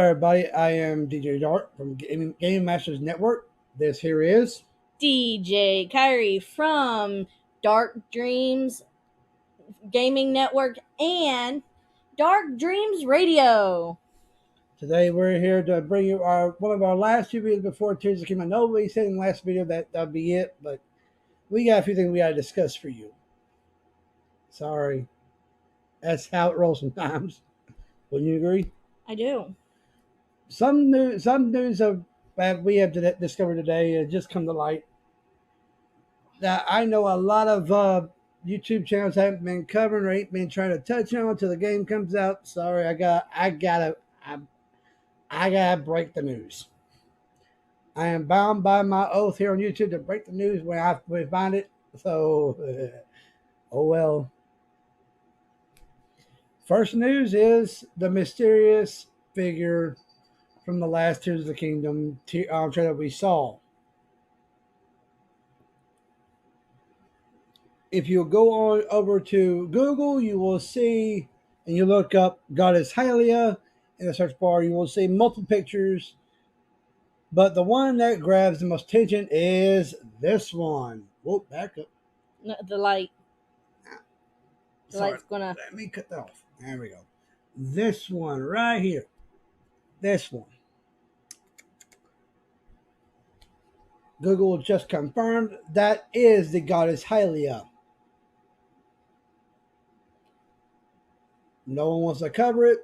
everybody. I am DJDark from Game Masters Network. This here is DJKairi from Dark Dreams Gaming Network and Dark Dreams Radio. Today. We're here to bring you one of our last two videos before Tears came out. Nobody said in the last video that'll be it, but we got a few things we got to discuss for you. Sorry, that's how it rolls sometimes. Wouldn't you agree? I do. Some news that we have discovered today has just come to light that I know a lot of YouTube channels haven't been covering or ain't been trying to touch on until the game comes out. Sorry, I gotta break the news. I am bound by my oath here on YouTube to break the news when I find it. So, oh well. First news is the mysterious figure from the last Tears of the Kingdom trailer that we saw. If you go on over to Google, you will see, and you look up Goddess Hylia in the search bar, you will see multiple pictures. But the one that grabs the most attention is this one. Whoa, back up. No, the light. The Sorry, light's gonna. let me cut that off. There we go. This one right here. This one. Google just confirmed that is the Goddess Hylia. No one wants to cover it.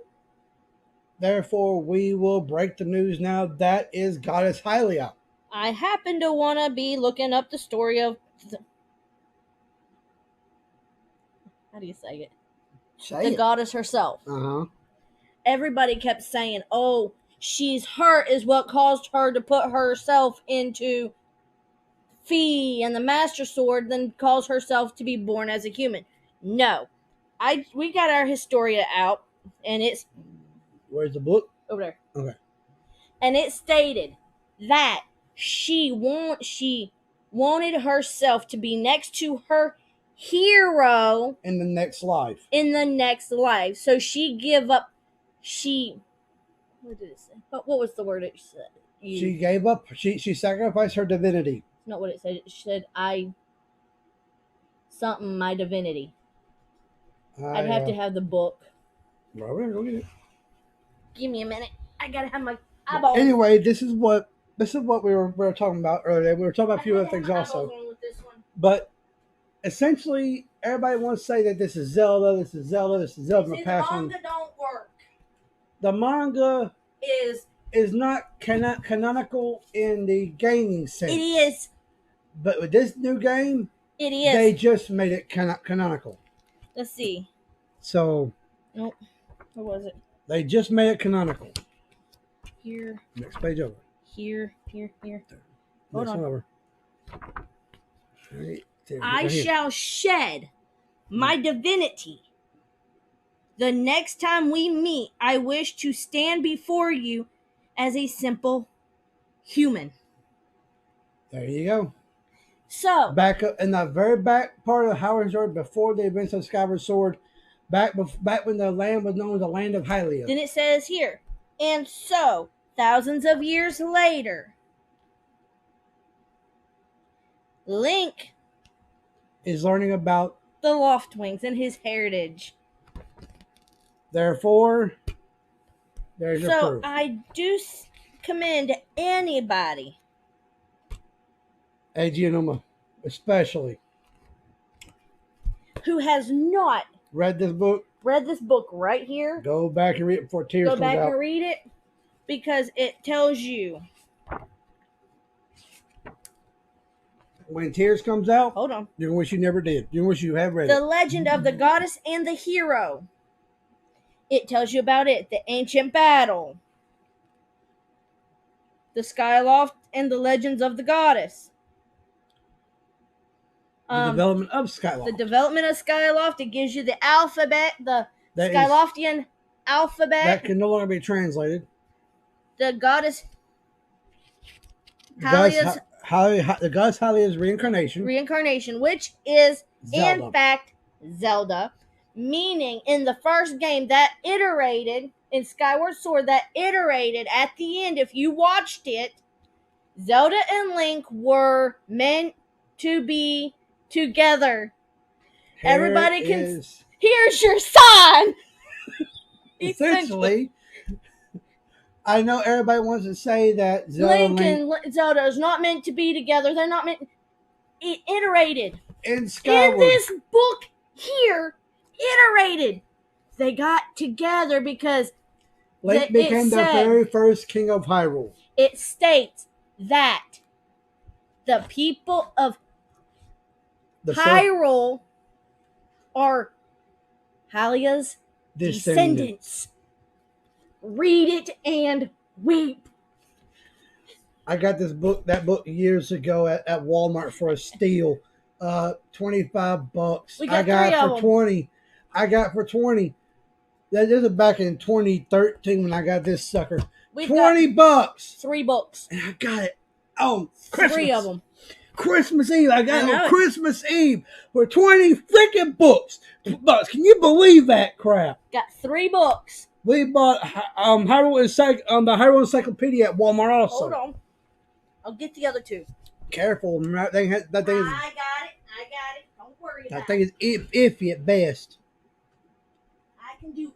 Therefore, we will break the news now. That is Goddess Hylia. I happen to want to be looking up the story of. How do you say it? The goddess herself. Everybody kept saying, oh, she's hurt is what caused her to put herself into Fee and the Master Sword, then cause herself to be born as a human. No. We got our Historia out, and it's... Where's the book? Over there. Okay. And it stated that she wanted herself to be next to her hero in the next life. So she give up. What did it say? What was the word it said? She gave up. She sacrificed her divinity. That's not what it said. It said my divinity. I'd have to have the book. Well, go get it. Give me a minute. I gotta have my eyeball. Anyway, this is what we were talking about earlier. We were talking about a few other things also. But essentially, everybody wants to say that this is Zelda. This is Zelda from the past one. The manga don't work. The manga is not canonical in the gaming sense. It is. But with this new game, it is. They just made it canonical. Let's see. So. Nope. What was it? They just made it canonical. Here. Next page over. Here. Hold on. Over. Right there. I shall shed my divinity. The next time we meet, I wish to stand before you as a simple human. There you go. So back up in the very back part of Howard Sword, before the events of Skyward Sword, back when the land was known as the land of Hylia. Then it says here, and so thousands of years later, Link is learning about the Loftwings and his heritage. Therefore, there's your proof. So I do commend anybody, Agenoma especially, who has not read this book right here. Go back and read it before Tears comes out. Go back and read it, because it tells you. When Tears comes out, hold on. You're going to wish you never did. You're going to wish you have read it. The legend of the goddess and the hero. It tells you about it. The ancient battle. The Skyloft and the legends of the goddess. The development of Skyloft. The development of Skyloft. It gives you the alphabet, the Skyloftian alphabet. That can no longer be translated. The goddess the goddess Hylia's reincarnation, which is Zelda. in fact Zelda, meaning in the first game that iterated in Skyward Sword that iterated at the end. If you watched it, Zelda and Link were meant to be together. Everybody can. Here's your sign. Essentially, I know everybody wants to say that Link and Zelda is not meant to be together. They're not meant. It iterated. In this book here, iterated. They got together because Link became the very first king of Hyrule. It states that the people of Hyrule are Hylia's descendants. Read it and weep. I got that book years ago at Walmart for a steal. $25. I got for 20. I got for 20. This is back in 2013 when I got this sucker. $20. 3 books. And I got it on Christmas. 3 of them. Christmas Eve. I got it on Christmas Eve for 20 freaking books. Can you believe that crap? Got 3 books. We bought the Hyrule Encyclopedia at Walmart also. Hold on. I'll get the other 2. Careful. That thing is, I got it. Don't worry about it. That thing is iffy at best. I can do it.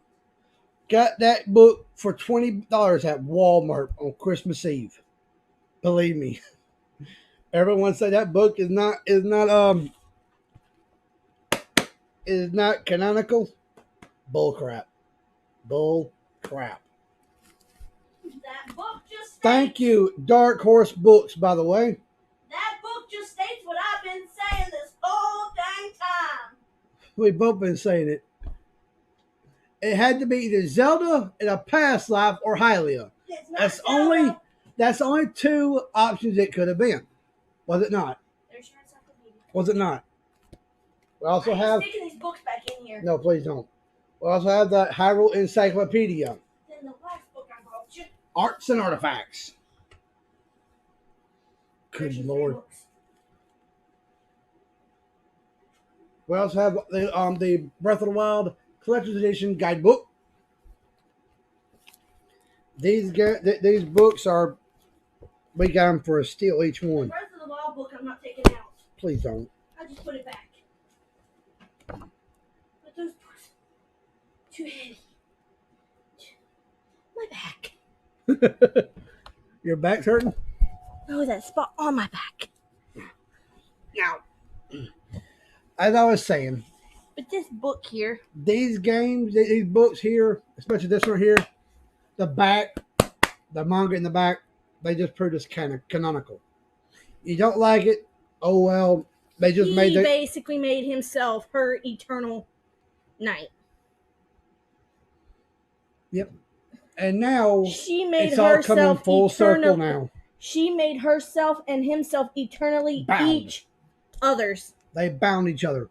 Got that book for $20 at Walmart on Christmas Eve. Believe me. Everyone say that book is not canonical. Bull crap. Bull crap. That book just states, thank you, Dark Horse Books, by the way. That book just states what I've been saying this whole dang time. We've both been saying it. It had to be either Zelda in a past life or Hylia. That's only 2 options it could have been. Was it not? Was it not? We also have sticking these books back in here. No, please don't. We also have the Hyrule Encyclopedia. Then the last book I brought you. Arts and Artifacts. Good Lord. We also have the Breath of the Wild Collector's Edition guidebook. These books are, we got them for a steal each one. The Breath of the Wild book I'm not taking out. Please don't. I just put it back. But those books, too heavy. My back. Your back's hurting? Oh, that spot on my back. Now, as I was saying, but this book here, these books here, especially this one here, the manga in the back, they just prove it's kind of canonical. You don't like it? Oh well. They just basically made himself her eternal knight. Yep. And now she made it's all coming full circle now. She made herself and himself eternally each others. They bound each other.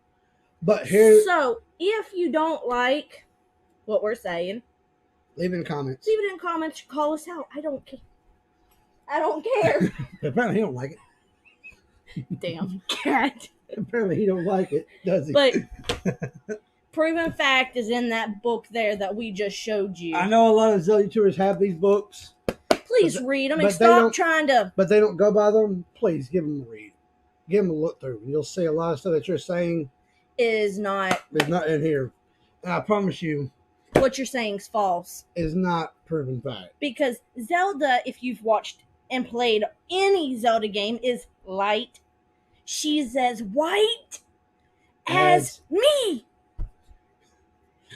But here. So if you don't like what we're saying, leave it in comments. Leave it in comments. Call us out. I don't care. I don't care. Apparently he don't like it. Damn cat. Apparently he don't like it, does he? But proven fact is in that book there that we just showed you. I know a lot of Zelda YouTubers have these books. Please read them and stop trying to. But they don't go by them. Please give them a read. Give them a look through. You'll see a lot of stuff that you're saying is not in here. And I promise you, what you're saying is false. Is not proven fact. Because Zelda, if you've watched and played any Zelda game, is light. She's as white as me.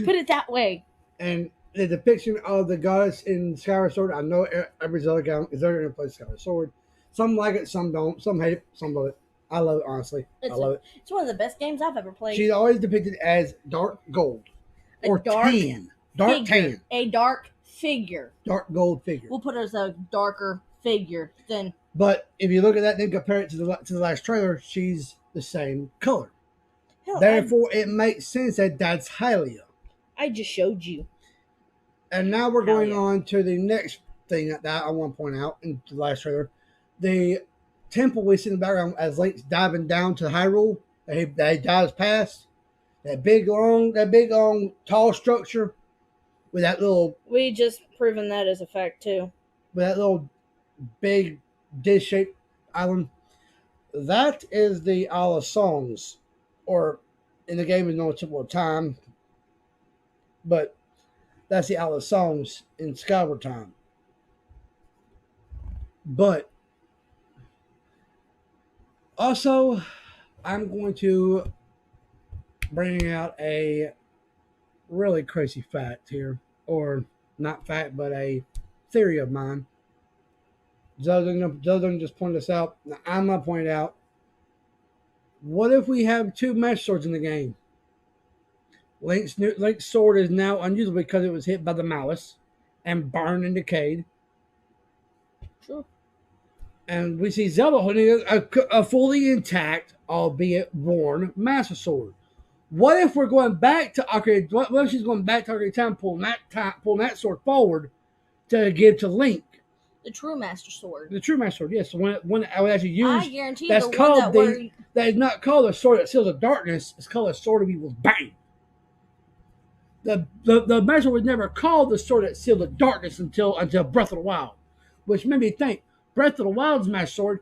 Put it that way. And the depiction of the goddess in Skyward Sword, I know every Zelda game is there to play Skyward Sword. Some like it, some don't. Some hate it, some love it. I love it, honestly. I love it. It's one of the best games I've ever played. She's always depicted as dark gold. Or tan. Dark tan. A dark figure. Dark gold figure. We'll put it as a darker figure than. But if you look at that and compare it to the last trailer, she's the same color. Hell, therefore, it makes sense that that's Hylia. I just showed you. And now we're going on to the next thing that I want to point out in the last trailer. The temple we see in the background as Link's diving down to Hyrule that he dives past. That big long tall structure. with that little. We just proven that as a fact too. With that little big dish-shaped island. That is the Isle of Songs, or in the game is no typical time, but that's the Isle of Songs in Skyward Time. But also, I'm going to bring out a really crazy fact here, or not fact, but a theory of mine. Zelda just pointed this out. Now, I'm going to point it out. What if we have two Master Swords in the game? Link's sword is now unusable because it was hit by the malice and burned and decayed. Sure. And we see Zelda holding a fully intact, albeit worn, Master Sword. What if we're going back to Ocarina? What if she's going back to Ocarina of Time, pulling that sword forward to give to Link? The true Master Sword. The true Master Sword, yes. So when I would actually use, I guarantee that's the called one that is not called a sword that seals the darkness. It's called a sword of evil's bane. The Master Sword was never called the sword that sealed the darkness until Breath of the Wild, which made me think Breath of the Wild's Master Sword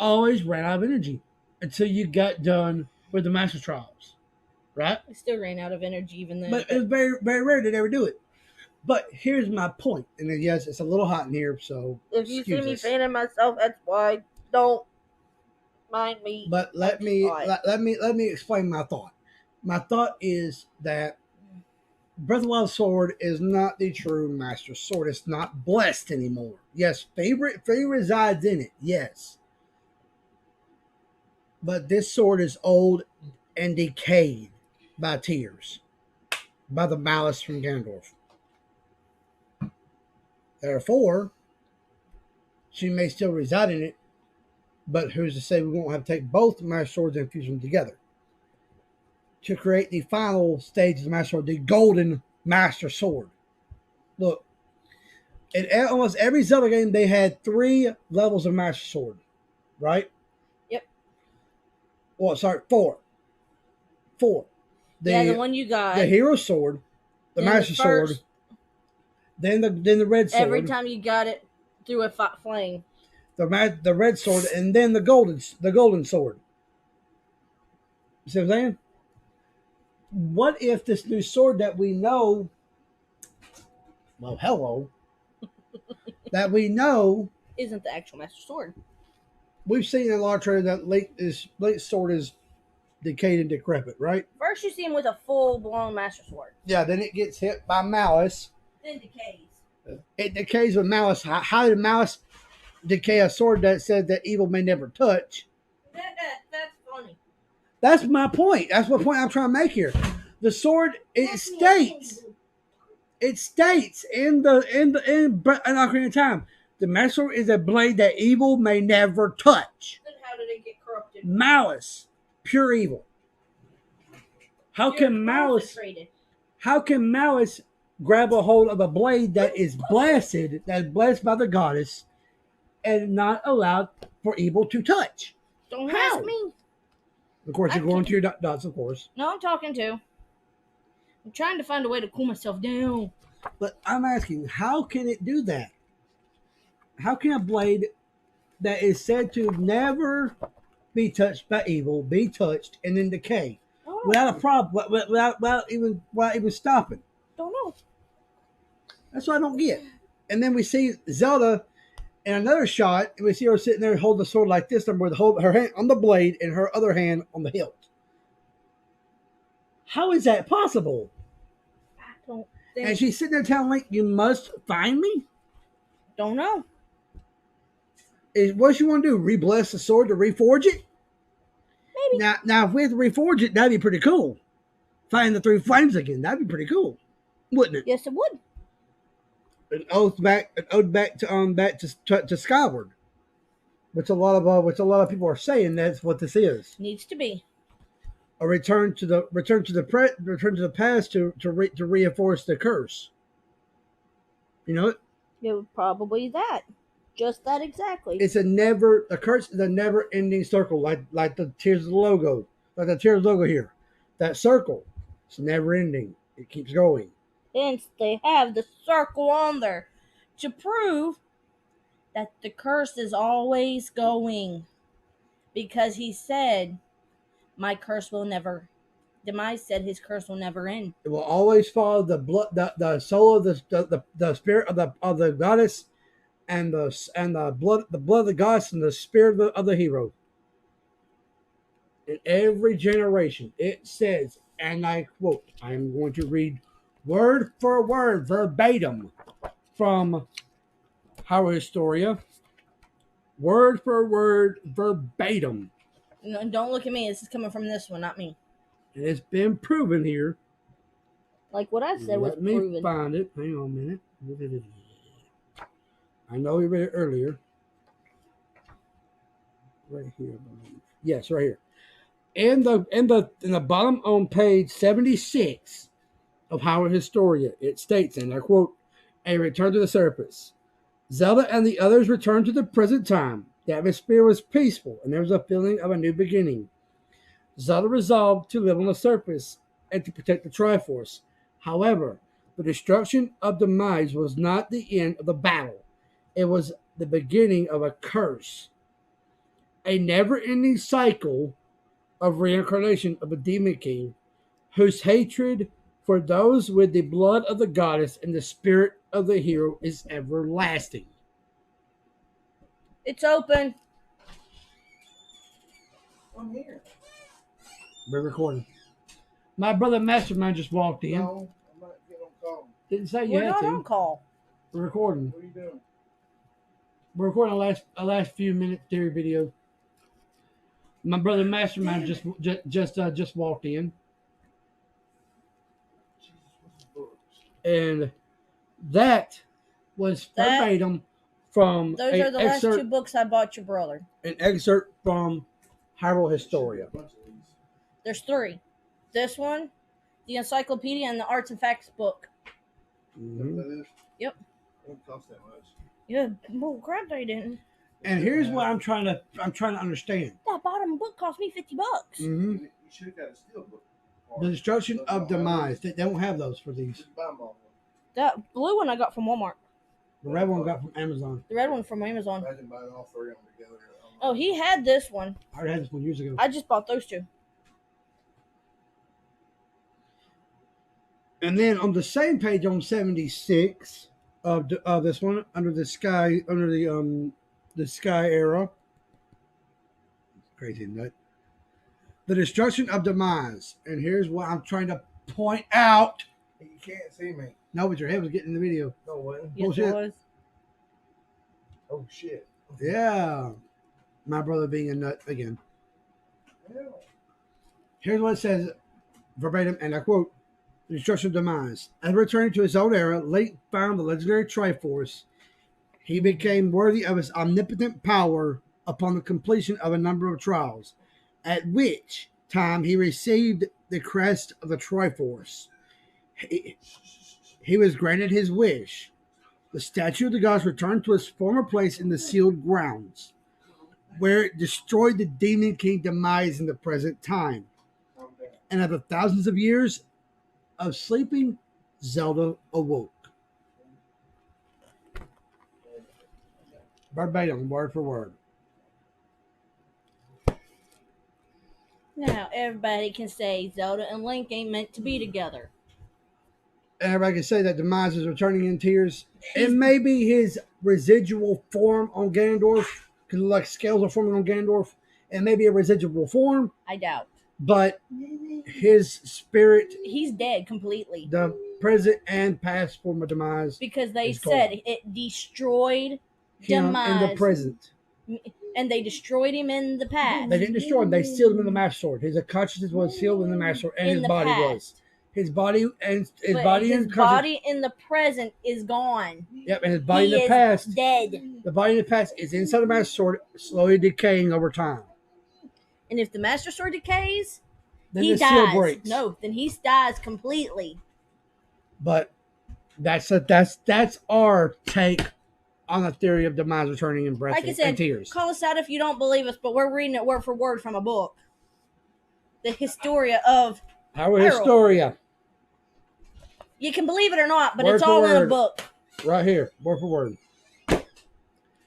always ran out of energy until you got done with the Master Trials, right? It still ran out of energy even then. But it's very, very rare to ever do it. But here's my point, and then, yes, it's a little hot in here, so if you see me fanning myself, that's why. Don't mind me. But let me explain my thought. My thought is that Breath of the Wild sword is not the true Master Sword. It's not blessed anymore. Yes, favorite resides in it. Yes, but this sword is old and decayed by tears, by the malice from Ganondorf. Therefore, she may still reside in it, but who's to say we won't have to take both Master Swords and fuse them together to create the final stage of the Master Sword, the Golden Master Sword. Look, in almost every Zelda game, they had 3 levels of Master Sword, right? Yep. Well, sorry, 4. 4. The one you got. The Hero Sword, the Master Sword, then the Red Sword. Every time you got it through a flame. The Red Sword, and then the Golden Sword. You see what I'm saying? What if this new sword that we know, well, hello, that we know isn't the actual Master Sword? We've seen in a lot of trailers that Link's sword is decayed and decrepit, right? First you see him with a full-blown Master Sword. Yeah, then it gets hit by malice. Then decays. It decays with malice. How did malice decay a sword that said that evil may never touch? That's funny. That's my point. That's what point I'm trying to make here. The sword, it states in Ocarina of Time, the Master Sword is a blade that evil may never touch. Then how did it get corrupted? Malice, pure evil. How can malice grab a hold of a blade that is blessed by the goddess, and not allowed for evil to touch? Don't ask me. Of course, you're going to your dots, of course. No, I'm talking to. I'm trying to find a way to cool myself down. But I'm asking, how can it do that? How can a blade that is said to never be touched by evil be touched and then decay without a problem, without even stopping? Don't know. That's what I don't get. And then we see Zelda in another shot, and we see her sitting there holding the sword like this, and with her hand on the blade and her other hand on the hilt. How is that possible? I don't think. And she's sitting there telling Link, "You must find me." Don't know. What you want to do? Re-bless the sword to reforge it? Maybe. Now, if we have to reforge it, that'd be pretty cool. Find the 3 flames again. That'd be pretty cool, wouldn't it? Yes, it would. An ode back to Skyward, which a lot of people are saying that's what this is. Needs to be a return to the past to reinforce the curse. You know it. It would probably that. Just that exactly. The curse is a never-ending circle, like the Tears of the logo, like the Tears logo here. That circle, it's never ending. It keeps going. Hence, they have the circle on there to prove that the curse is always going. Because he said, my curse will never. Demise said his curse will never end. It will always follow the blood, the soul of the spirit of the goddess, and the blood of the goddess and the spirit of the hero. In every generation, it says, and I quote, I'm going to read word for word, verbatim, from Howard Historia. Word for word, verbatim. No, don't look at me. This is coming from this one, not me. And it's been proven here. Like what I said was proven. Let me find it. Hang on a minute. I know we read it earlier. Right here, I believe. Yes, right here. In the bottom on page 76 of Howard Historia, it states, and I quote, a return to the surface. Zelda and the others returned to the present time. The atmosphere was peaceful, and there was a feeling of a new beginning. Zelda resolved to live on the surface and to protect the Triforce. However, the destruction of Demise was not the end of the battle. It was the beginning of a curse. A never-ending cycle of reincarnation of a Demon King, whose hatred for those with the blood of the goddess and the spirit of the hero is everlasting. It's open. I'm here. We're recording. My brother Mastermind just walked in. No, I'm not getting on call. Didn't say you We're had not to. on call. We're recording. What are you doing? We're recording a last few minute theory video. My brother Mastermind just walked in, Jesus, what's the books? and that was verbatim from Those are the last two books I bought your brother. An excerpt from Hyrule Historia. A bunch of these. There's three. This one, the encyclopedia, and the arts and facts book. Mm-hmm. That is? Yep. It don't cost that much. Yeah, well, crap, they didn't. And here's what I'm trying to understand. That bottom book cost me $50. Mm-hmm. You should have got a steel book. The Destruction of Demise. They don't have those for these. Just buy them all. That blue one I got from Walmart. The red one I got from Amazon. The red one from Amazon. Imagine buying all three of them together. Oh, he had this one. I already had this one years ago. I just bought those two. And then on the same page on 76 of this one, under the sky era. Crazy nut. The Destruction of Demise. And here's what I'm trying to point out. You can't see me. No, but your head was getting in the video. No way. Yes, Bullshit. it was. Oh, shit. Yeah. My brother being a nut again. Yeah. Here's what it says verbatim, and I quote, the Destruction of Demise. As returning to his old era, Link found the legendary Triforce. He became worthy of his omnipotent power upon the completion of a number of trials, at which time he received the crest of the Triforce. He was granted his wish. The statue of the gods returned to its former place in the sealed grounds, where it destroyed the Demon King Demise in the present time. And after thousands of years of sleeping, Zelda awoke. Verbatim, word for word. Now everybody can say Zelda and Link ain't meant to be together. And everybody can say that Demise is returning in tears. It may be his residual form on Ganondorf, because like scales are forming on Ganondorf. It may be a residual form. I doubt. But his spirit, he's dead completely. The present and past form of Demise, because they said it destroyed Demise in the present, and they destroyed him in the past. They didn't destroy him; they sealed him in the Master Sword. His consciousness was sealed in the Master Sword, and his body was. His body and his body in the present is gone. Yep, and his body in the past dead. The body in the past is inside the Master Sword, slowly decaying over time. And if the Master Sword decays, then he the dies. seal breaks. No, then he dies completely. But that's our take on the theory of Demise returning in breath and tears. Call us out if you don't believe us, but we're reading it word for word from a book. The Historia of Our Historia. You can believe it or not, but Word it's for all in a word. book. Right here, word for word.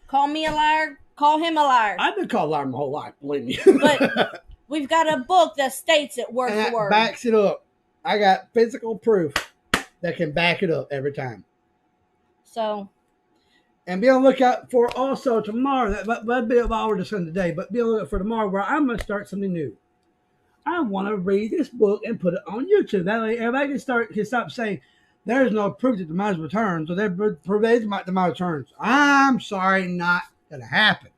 Call me a liar. Call him a liar. I've been called a liar my whole life, believe me. But we've got a book that states it word and for word. Backs it up. I got physical proof that can back it up every time. So. And be on the lookout for also tomorrow. That'll be about what we're discussing today, but be on the lookout for tomorrow where I'm going to start something new. I want to read this book and put it on YouTube. That way everybody can stop saying there's no proof that demise returns or there's proof that demise returns. I'm sorry, not going to happen.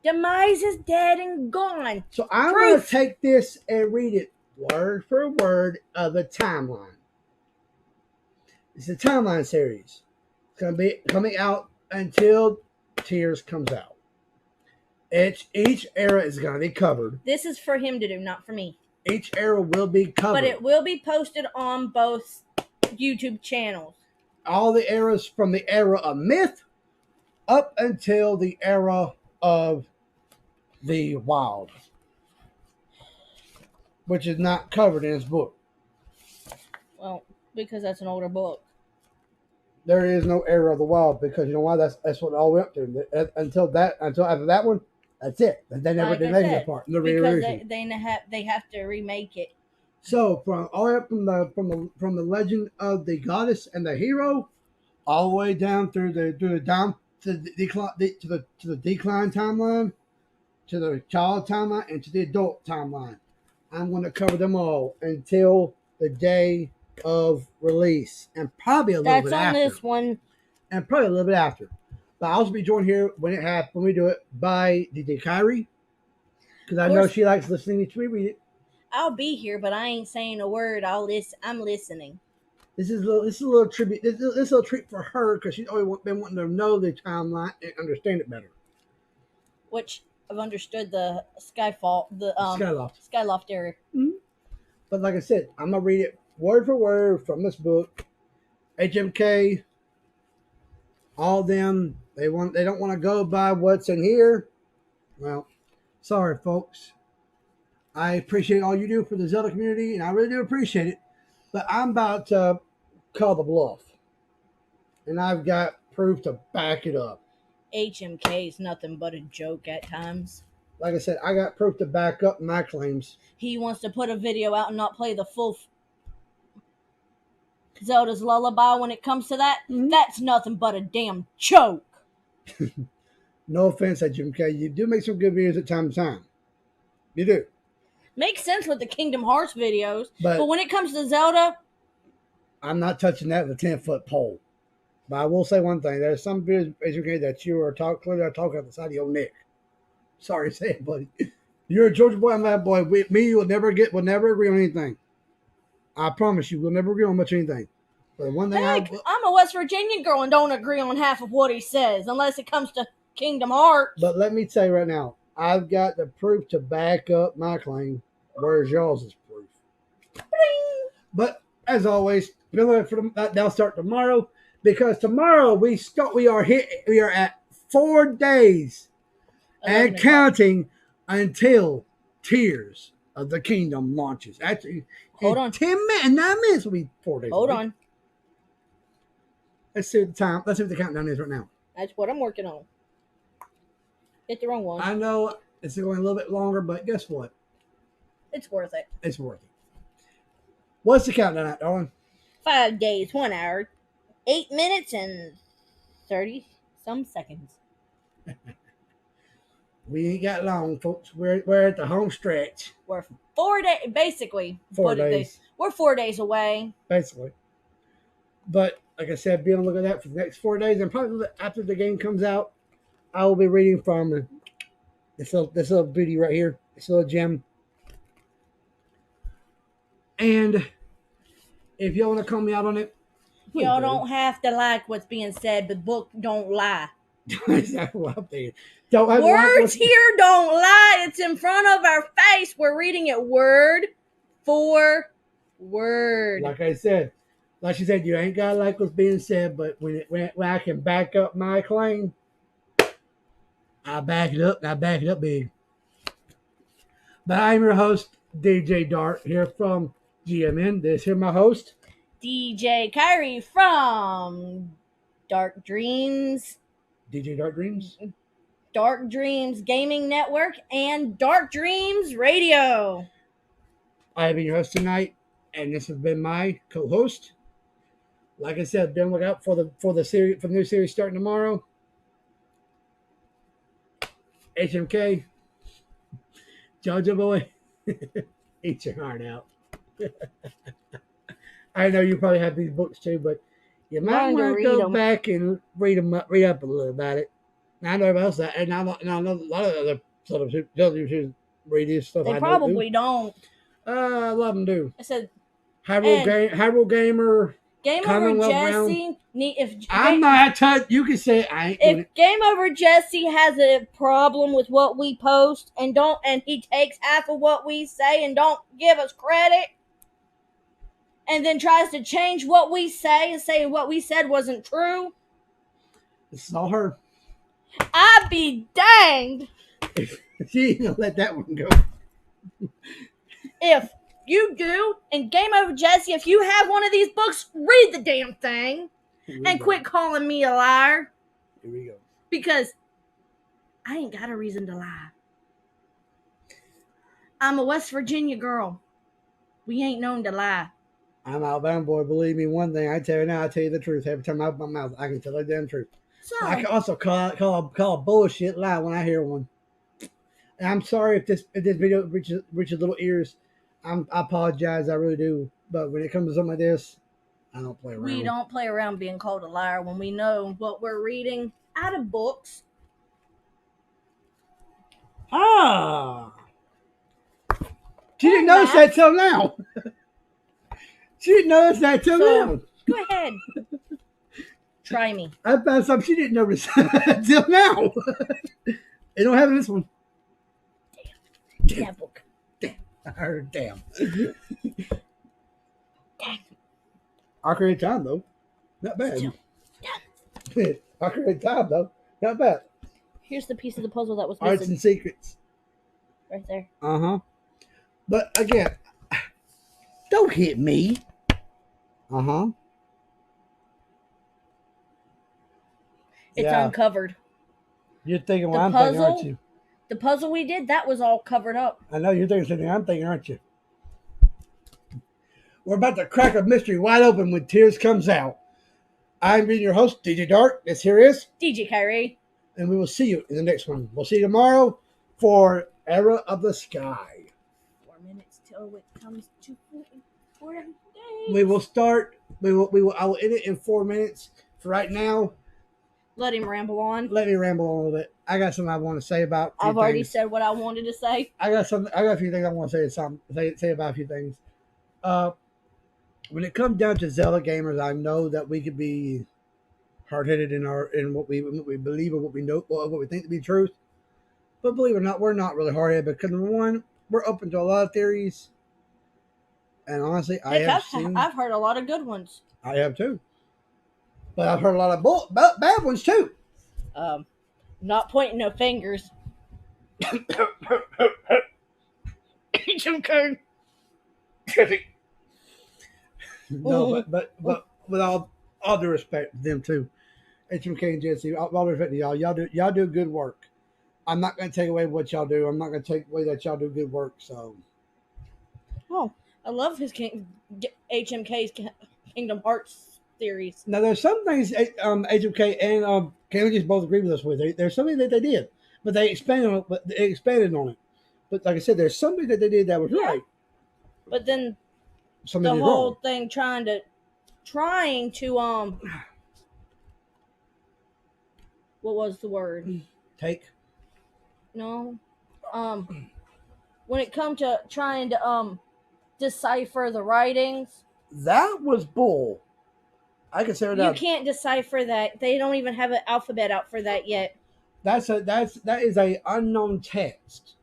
Demise is dead and gone. So I'm going to take this and read it word for word of the timeline. It's a timeline series. It's going to be coming out until Tears comes out. Each era is going to be covered. This is for him to do, not for me. Each era will be covered. But it will be posted on both YouTube channels. All the eras from the era of myth up until the era of the wild, which is not covered in this book. Well, because that's an older book. There is no era of the wild because you know why? That's what all went up to. Until after that one, that's it. They never did make that part. Because they have to remake it. So from all the way up from the legend of the goddess and the hero, all the way down through the decline timeline, to the child timeline, and to the adult timeline. I'm going to cover them all until the day of release, and probably a little bit after. That's on this one, and probably a little bit after. But I'll also be joined here when we do it by DJKairi, because I know she likes listening to me read it. I'll be here, but I ain't saying a word. I'm listening. This is a little tribute. This is a little treat for her because she's always been wanting to know the timeline and understand it better. Which I've understood the Skyloft area. Mm-hmm. But like I said, I'm gonna read it word for word from this book. HMK, all them they don't want to go by what's in here. Well, sorry folks. I appreciate all you do for the Zelda community, and I really do appreciate it. But I'm about to call the bluff, and I've got proof to back it up. HMK is nothing but a joke at times. Like I said, I got proof to back up my claims. He wants to put a video out and not play the full Zelda's Lullaby when it comes to that. Mm-hmm. That's nothing but a damn joke. No offense, HMK. You do make some good videos at time to time. You do. Makes sense with the Kingdom Hearts videos. But when it comes to Zelda, I'm not touching that with a 10-foot pole. But I will say one thing. There's some videos that you are talking out the side of your neck. Sorry to say it, buddy. You're a Georgia boy, I'm that boy. Me, we'll never agree on anything. I promise you, we'll never agree on much anything. But one thing I'm a West Virginia girl and don't agree on half of what he says, unless it comes to Kingdom Hearts. But let me tell you right now, I've got the proof to back up my claim. Where's y'all's proof? Bing! But as always, that'll start tomorrow because tomorrow we are at 4 days and counting until Tears of the Kingdom launches. Actually, hold on. 9 minutes will be 4 days. Hold on. Let's see what the time. Let's see what the countdown is right now. That's what I'm working on. Hit the wrong one. I know it's going a little bit longer, but guess what? It's worth it. It's worth it. What's the countdown at, darling? 5 days, 1 hour, 8 minutes, and 30-some seconds. We ain't got long, folks. We're at the home stretch. We're 4 days, basically. 4 days. We're 4 days away. Basically. But, like I said, be on the look at that for the next 4 days. And probably after the game comes out, I will be reading from this little beauty right here. This little gem. And if y'all want to call me out on it, y'all don't have to like what's being said, but book don't lie. Exactly what I'm thinking. Words here don't lie. It's in front of our face. We're reading it word for word. Like she said, you ain't got to like what's being said, but when I can back up my claim, I back it up, and I back it up big. But I'm your host, DJDark, here from GMN. This here my host, DJKairi from Dark Dreams, Dark Dreams Gaming Network, and Dark Dreams Radio. I have been your host tonight, and this has been my co-host. Like I said, be on the lookout for the series, for the new series starting tomorrow. HMK, Jojo Boy, eat your heart out. I know you probably have these books too, but you might want to go back and read up a little about it. And I know everybody else that, and I know a lot of other sort of should read this stuff. They probably don't. A lot of them do. I said Hyrule Gamer. Game Over Jesse. I'm not touch. You can say I ain't. If Game Over Jesse has a problem with what we post and he takes half of what we say and don't give us credit, and then tries to change what we say and say what we said wasn't true, this is all her. I'd be danged. She ain't gonna let that one go. If you do, and Game Over Jesse, if you have one of these books, read the damn thing and quit calling me a liar. Here we go. Because I ain't got a reason to lie. I'm a West Virginia girl. We ain't known to lie. I'm Alabama boy. Believe me, one thing I tell you now, I tell you the truth. Every time I open my mouth, I can tell the damn truth. So, I can also call a bullshit lie when I hear one. And I'm sorry if this video reaches little ears. I apologize, I really do. But when it comes to something like this, I don't play around. We don't play around being called a liar when we know what we're reading out of books. She didn't notice that till now. She didn't notice that till now. Go ahead. Try me. I found something she didn't notice till now. It don't have this one. Damn. That book. I heard damn. Dang. Arcade time though. Not bad. Arcade time though. Not bad. Here's the piece of the puzzle that was missing. Arts and Secrets. Right there. Uh-huh. But again, don't hit me. Uh-huh. It's uncovered. You're thinking what I'm thinking, aren't you? The puzzle we did, that was all covered up. I know you're thinking something I'm thinking, aren't you? We're about to crack a mystery wide open when tears comes out. I'm being your host, DJDark. This here is DJKairi. And we will see you in the next one. We'll see you tomorrow for Era of the Sky. 4 minutes till it comes to 4 days. We will start. I will end it in 4 minutes. For right now, let him ramble on. Let me ramble on a little bit. I got something I want to say about. I've already said what I wanted to say. I got a few things I want to say about a few things. When it comes down to Zelda gamers, I know that we could be hard-headed in what we believe or what we know or what we think to be truth. But believe it or not, we're not really hard-headed because number one, we're open to a lot of theories. And honestly, I've heard a lot of good ones. I have too. But I've heard a lot of bad ones too. Not pointing no fingers. HMK. No, but with all due respect to them too, HMK and Jesse, all respect to y'all do good work. I'm not going to take away what y'all do. I'm not going to take away that y'all do good work. So, I love his HMK's Kingdom Hearts theories. Now there's some things HMK and Kaylee just both agree with us with. There's something that they did, but they expanded on it. But like I said, there's something that they did that was right. But then something the whole wrong. thing trying to what was the word? Take. No. When it come to trying to decipher the writings, that was bull. I consider that. You can't decipher that. They don't even have an alphabet out for that yet. That is a unknown text.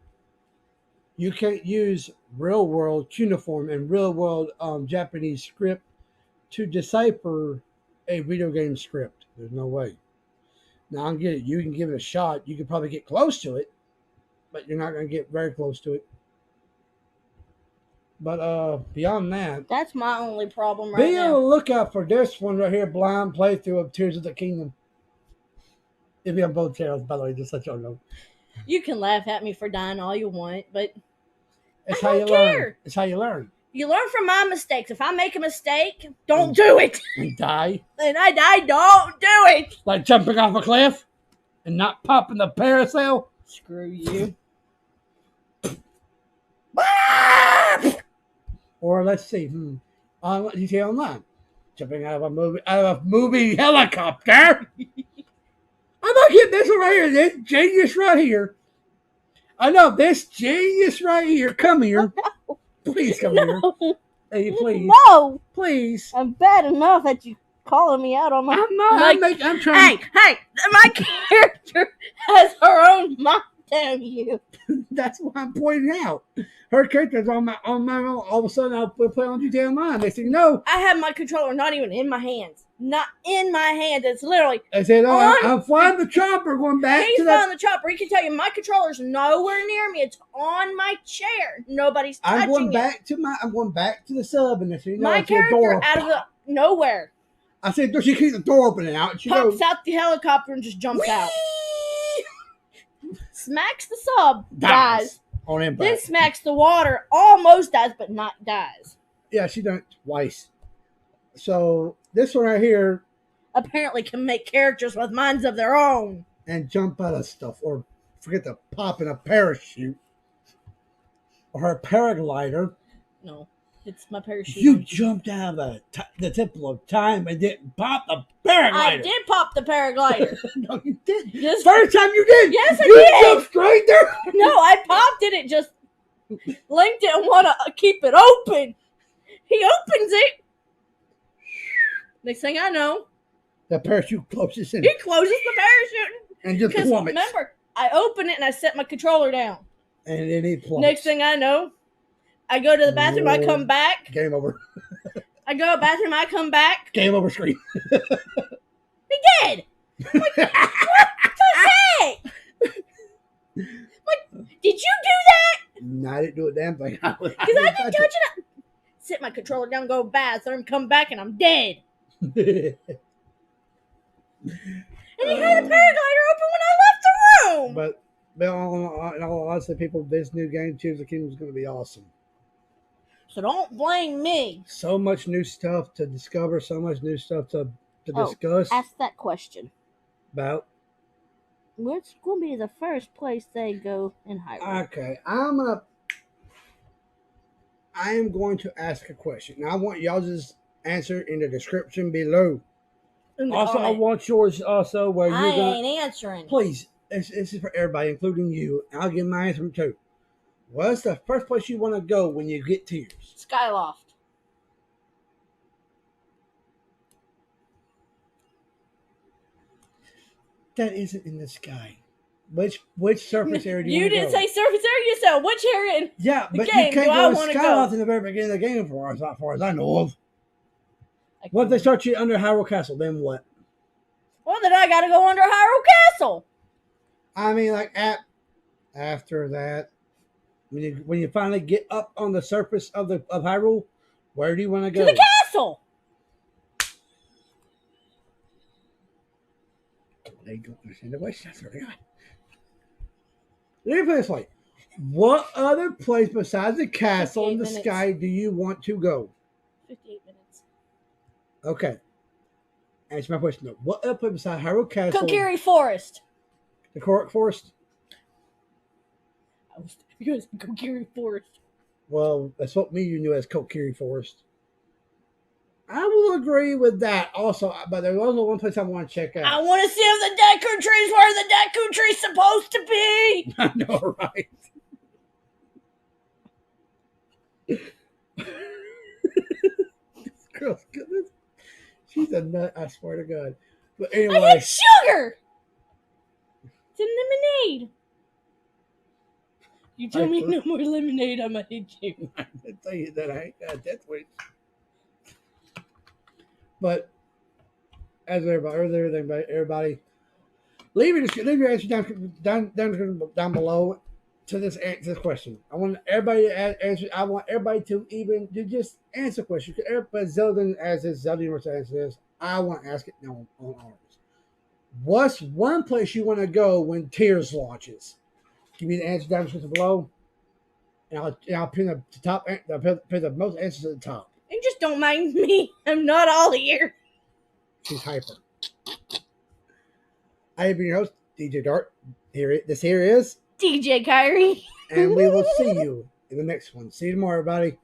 You can't use real world cuneiform and real world Japanese script to decipher a video game script. There's no way. Now I get it. You can give it a shot. You can probably get close to it, but you're not going to get very close to it. But beyond that, That's my only problem right be on now. the lookout for this one right here, blind playthrough of Tears of the Kingdom. It'll be on both channels, by the way, just so y'all know. You can laugh at me for dying all you want, but It's I how don't you learn. care. It's how you learn. You learn from my mistakes. If I make a mistake, don't do it. And die. And I die, don't do it. Like jumping off a cliff and not popping the parasail. Screw you. Or let's see, on GTA Online, jumping out of a movie helicopter. I'm not getting this one right here. This genius right here. I know this genius right here. Come here, please come here. Hey, please, No. please. I'm bad enough at you calling me out on my. I'm not. I'm trying. Hey, my character has her own mind. Damn you. That's what I'm pointing out. Her character's on my own. All of a sudden, I'll play on GTA Online. They say no. I have my controller not even in my hands. Not in my hands. It's literally. I said, "Oh, I'm flying the chopper, going back He's to that." on the chopper. He can tell you my controller's nowhere near me. It's on my chair. Nobody's touching I'm going it. back to the sub, and so you know, My I see a character door. out of the nowhere I said, "She keeps the door open and out." She pops goes, out the helicopter and just jumps out. Smacks the sub, dies dies. on Then impact. smacks the water, almost dies, but not dies. Yeah, she done it twice. So this one right here, Apparently can make characters with minds of their own. and jump out of stuff, or forget to pop in a parachute, or a paraglider. No, it's my parachute. You jumped out of the temple of time and didn't pop the paraglider. I did pop the paraglider. No, you didn't. Just- First time you did. Yes, I you did. jumped straight there. No, I popped it. It just linked it and want to keep it open. He opens it. Next thing I know, The parachute closes in he closes the parachute. and just Because plummets. remember, I open it and I set my controller down. And then he plummets. Next thing I know, I go to the bathroom. I come back. Game over. I go to the bathroom. I come back. Game over screen. He did. Like, what the heck? Like, did you do that? No, I didn't do a damn thing. Because Because I didn't touch it. Sit my controller down, go bathroom, come back, and I'm dead. it. And he had the paraglider open when I left the room. But in all honesty, people, this new game, Tears of the Kingdom, is going to be awesome. So don't blame me. So much new stuff to discover, so much new stuff to discuss Ask that question. about. What's going to be the first place they go in Hyrule? Okay, I am going to ask a question. Now, I want y'all to just answer in the description below. In the Also, I comment. want yours also where you're I going to... ain't answering. Please, this is for everybody, including you. I'll give my answer too. What's the first place you want to go when you get Tears? Skyloft. That isn't in the sky. Which surface area do you You want to didn't go? say surface area, you said which area? Yeah, but game you can't do I go to wanna Skyloft go? in the very beginning of the game as far as I know of. What if they start you under Hyrule Castle? Then what? Well, then I gotta go under Hyrule Castle. I mean, like after that, when you finally get up on the surface of Hyrule, where do you want to go? To the castle. They don't understand the way. That's really good. Let me put it this way: what other place besides the castle in the 58 sky do you want to go? 58 minutes. Okay. Answer my question though. What other place besides Hyrule Castle? Kokiri Forest. The Korok Forest? I was because Kokiri Forest. Well, that's what me you knew as Kokiri Forest. I will agree with that also, but there's also one place I want to check I out. want to see if the Deku Tree's where the Deku Tree's supposed to be. I know, right? This girl's goodness. She's a nut, I swear to God. But I anyway, get sugar. It's in lemonade. You tell me no more lemonade, I'm gonna hit you. I can tell you that I ain't got death wish. But as everybody, leave your answer down below. to this question. I want everybody to answer. I want everybody to even to just answer the question. But Zelda as this Zelda Universe answer this. I want to ask it now on ours. What's one place you want to go when Tears launches? Give me the answer down in the description below, and I'll pin the top. I'll pin the most answers at the top. And just don't mind me. I'm not all here. She's hyper. I have been your host, DJDark. This here is DJKairi. And we will see you in the next one. See you tomorrow, everybody.